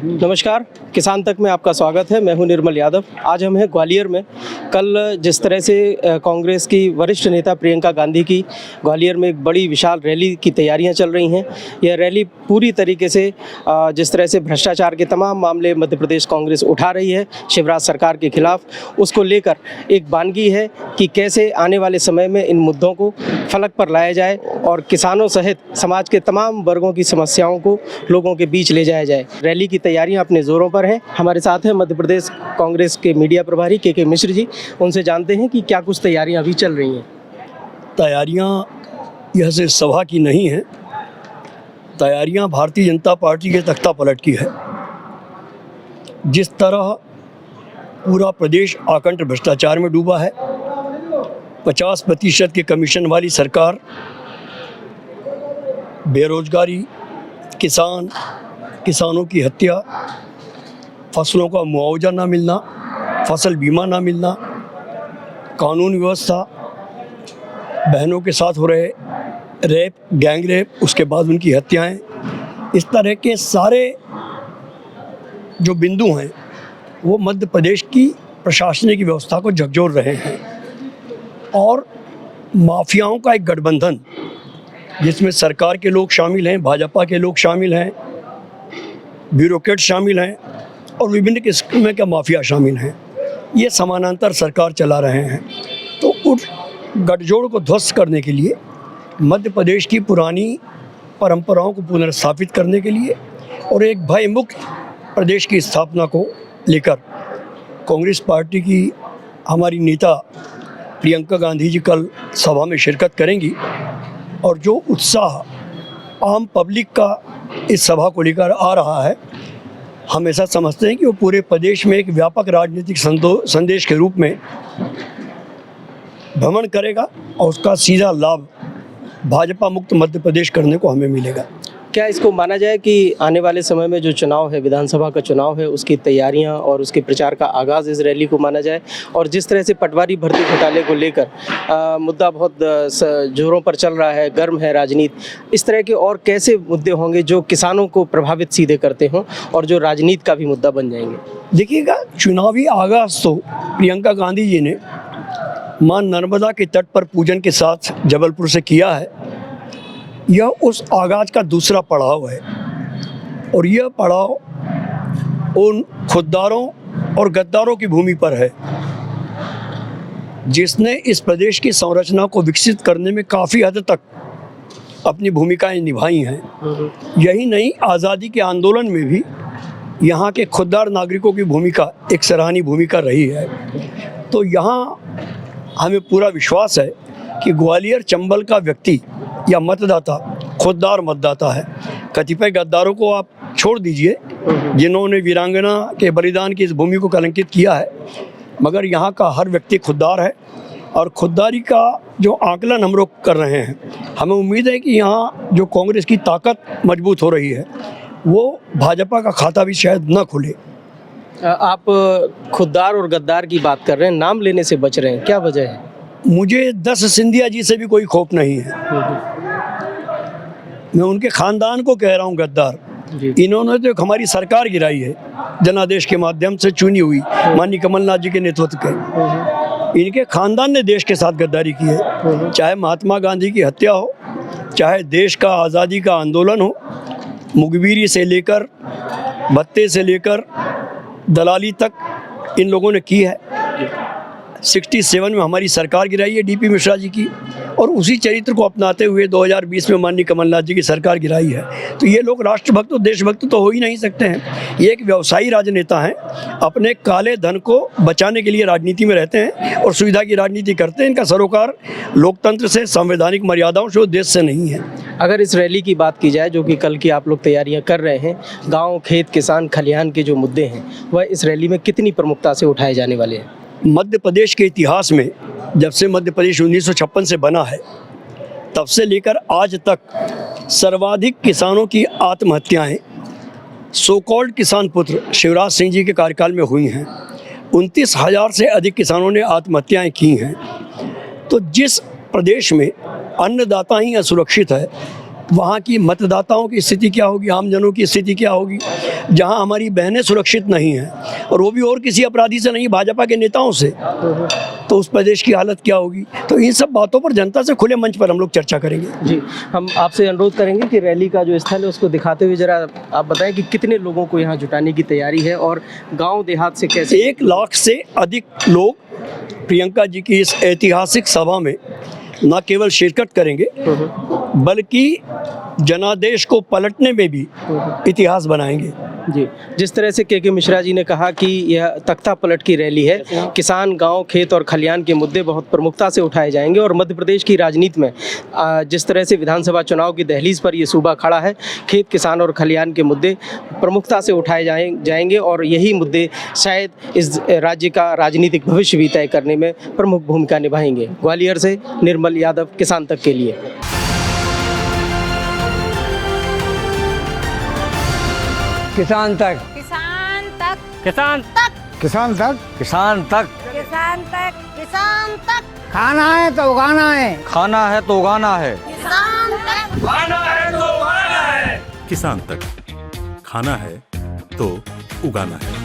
नमस्कार, किसान तक में आपका स्वागत है। मैं हूं निर्मल यादव। आज हम हैं ग्वालियर में। कल जिस तरह से कांग्रेस की वरिष्ठ नेता प्रियंका गांधी की ग्वालियर में एक बड़ी विशाल रैली की तैयारियां चल रही हैं। यह रैली पूरी तरीके से जिस तरह से भ्रष्टाचार के तमाम मामले मध्य प्रदेश कांग्रेस उठा रही है शिवराज सरकार के खिलाफ, उसको लेकर एक बानगी है कि कैसे आने वाले समय में इन मुद्दों को फलक पर लाया जाए और किसानों सहित समाज के तमाम वर्गों की समस्याओं को लोगों के बीच ले जाया जाए। रैली की तैयारियां अपने जोरों पर हैं। हमारे साथ हैं मध्य प्रदेश कांग्रेस के मीडिया प्रभारी के मिश्र जी। उनसे जानते हैं कि क्या कुछ तैयारियां अभी चल रही हैं। तैयारियां यह सिर्फ सभा की नहीं है, तैयारियां भारतीय जनता पार्टी के तख्ता पलट की है। जिस तरह पूरा प्रदेश आकंठ भ्रष्टाचार में डूबा है, 50% के कमीशन वाली सरकार, बेरोजगारी, किसानों की हत्या, फसलों का मुआवजा ना मिलना, फसल बीमा ना मिलना, कानून व्यवस्था, बहनों के साथ हो रहे रेप, गैंग रेप, उसके बाद उनकी हत्याएं, इस तरह के सारे जो बिंदु हैं वो मध्य प्रदेश की प्रशासनिक व्यवस्था को झकझोर रहे हैं। और माफियाओं का एक गठबंधन जिसमें सरकार के लोग शामिल हैं, भाजपा के लोग शामिल हैं, ब्यूरोक्रेट शामिल हैं और विभिन्न किस्म के माफिया शामिल हैं, ये समानांतर सरकार चला रहे हैं। तो उस गठजोड़ को ध्वस्त करने के लिए, मध्य प्रदेश की पुरानी परंपराओं को पुनर्स्थापित करने के लिए और एक भयमुक्त प्रदेश की स्थापना को लेकर कांग्रेस पार्टी की हमारी नेता प्रियंका गांधी जी कल सभा में शिरकत करेंगी। और जो उत्साह आम पब्लिक का इस सभा को लेकर आ रहा है, हम ऐसा समझते हैं कि वो पूरे प्रदेश में एक व्यापक राजनीतिक संदेश के रूप में भ्रमण करेगा और उसका सीधा लाभ भाजपा मुक्त मध्य प्रदेश करने को हमें मिलेगा। क्या इसको माना जाए कि आने वाले समय में जो चुनाव है, विधानसभा का चुनाव है, उसकी तैयारियां और उसके प्रचार का आगाज़ इस रैली को माना जाए? और जिस तरह से पटवारी भर्ती घोटाले को लेकर मुद्दा बहुत जोरों पर चल रहा है, गर्म है राजनीति, इस तरह के और कैसे मुद्दे होंगे जो किसानों को प्रभावित सीधे करते हों और जो राजनीति का भी मुद्दा बन जाएंगे? देखिएगा, चुनावी आगाज़ तो प्रियंका गांधी जी ने मां नर्मदा के तट पर पूजन के साथ जबलपुर से किया है। यह उस आगाज का दूसरा पड़ाव है और यह पड़ाव उन खुददारों और गद्दारों की भूमि पर है जिसने इस प्रदेश की संरचना को विकसित करने में काफ़ी हद तक अपनी भूमिकाएं निभाई हैं। यही नहीं, आज़ादी के आंदोलन में भी यहाँ के खुददार नागरिकों की भूमिका एक सराहनीय भूमिका रही है। तो यहाँ हमें पूरा विश्वास है कि ग्वालियर चंबल का व्यक्ति या मतदाता खुददार मतदाता है। कतिपय गद्दारों को आप छोड़ दीजिए जिन्होंने वीरांगना के बलिदान की इस भूमि को कलंकित किया है, मगर यहाँ का हर व्यक्ति खुददार है। और खुददारी का जो आकलन हम लोग कर रहे हैं, हमें उम्मीद है कि यहाँ जो कांग्रेस की ताकत मजबूत हो रही है वो भाजपा का खाता भी शायद न खुले। आप खुददार और गद्दार की बात कर रहे हैं, नाम लेने से बच रहे हैं, क्या वजह है? मुझे 10 सिंधिया जी से भी कोई खौफ नहीं है। मैं उनके खानदान को कह रहा हूँ गद्दार। इन्होंने तो हमारी सरकार गिराई है, जनादेश के माध्यम से चुनी हुई माननीय कमलनाथ जी के नेतृत्व के। इनके खानदान ने देश के साथ गद्दारी की है। चाहे महात्मा गांधी की हत्या हो, चाहे देश का आज़ादी का आंदोलन हो, मुखबिरी से लेकर भत्ते से लेकर दलाली तक इन लोगों ने की है। 67 में हमारी सरकार गिराई है डीपी मिश्रा जी की, और उसी चरित्र को अपनाते हुए 2020 में माननीय कमलनाथ जी की सरकार गिराई है। तो ये लोग राष्ट्रभक्त और देशभक्त तो हो ही नहीं सकते हैं। ये एक व्यवसायी राजनेता हैं, अपने काले धन को बचाने के लिए राजनीति में रहते हैं और सुविधा की राजनीति करते हैं। इनका सरोकार लोकतंत्र से, संवैधानिक मर्यादाओं से, देश से नहीं है। अगर इस रैली की बात की जाए जो कि कल की आप लोग तैयारियां कर रहे हैं, गांव, खेत, किसान, खलिहान के जो मुद्दे हैं वह इस रैली में कितनी प्रमुखता से उठाए जाने वाले हैं? मध्य प्रदेश के इतिहास में जब से मध्य प्रदेश 1956 से बना है, तब से लेकर आज तक सर्वाधिक किसानों की आत्महत्याएं सो कॉल्ड किसान पुत्र शिवराज सिंह जी के कार्यकाल में हुई हैं। 29,000 से अधिक किसानों ने आत्महत्याएं की हैं। तो जिस प्रदेश में अन्नदाता ही असुरक्षित है, वहाँ की मतदाताओं की स्थिति क्या होगी, आमजनों की स्थिति क्या होगी, जहाँ हमारी बहनें सुरक्षित नहीं हैं और वो भी और किसी अपराधी से नहीं, भाजपा के नेताओं से, तो उस प्रदेश की हालत क्या होगी। तो इन सब बातों पर जनता से खुले मंच पर हम लोग चर्चा करेंगे। जी, हम आपसे अनुरोध करेंगे कि रैली का जो स्थल है उसको दिखाते हुए जरा आप बताएं कि कितने लोगों को यहाँ जुटाने की तैयारी है और गांव देहात से कैसे। 1 लाख से अधिक लोग प्रियंका जी की इस ऐतिहासिक सभा में न केवल शिरकत करेंगे बल्कि जनादेश को पलटने में भी इतिहास बनाएंगे। जी, जिस तरह से के मिश्रा जी ने कहा कि यह तख्ता पलट की रैली है, किसान, गांव, खेत और खलियान के मुद्दे बहुत प्रमुखता से उठाए जाएंगे और मध्य प्रदेश की राजनीति में जिस तरह से विधानसभा चुनाव की दहलीज पर ये सूबा खड़ा है, खेत, किसान और खलियान के मुद्दे प्रमुखता से उठाए जाएंगे और यही मुद्दे शायद इस राज्य का राजनीतिक भविष्य भी तय करने में प्रमुख भूमिका निभाएंगे। ग्वालियर से निर्मल यादव, किसान तक के लिए। किसान तक, किसान तक, किसान तक, किसान तक, किसान तक, किसान तक, किसान तक, खाना है तो उगाना है, खाना है तो उगाना है, किसान तक, खाना है तो उगाना है। किसान तक, खाना है तो उगाना है।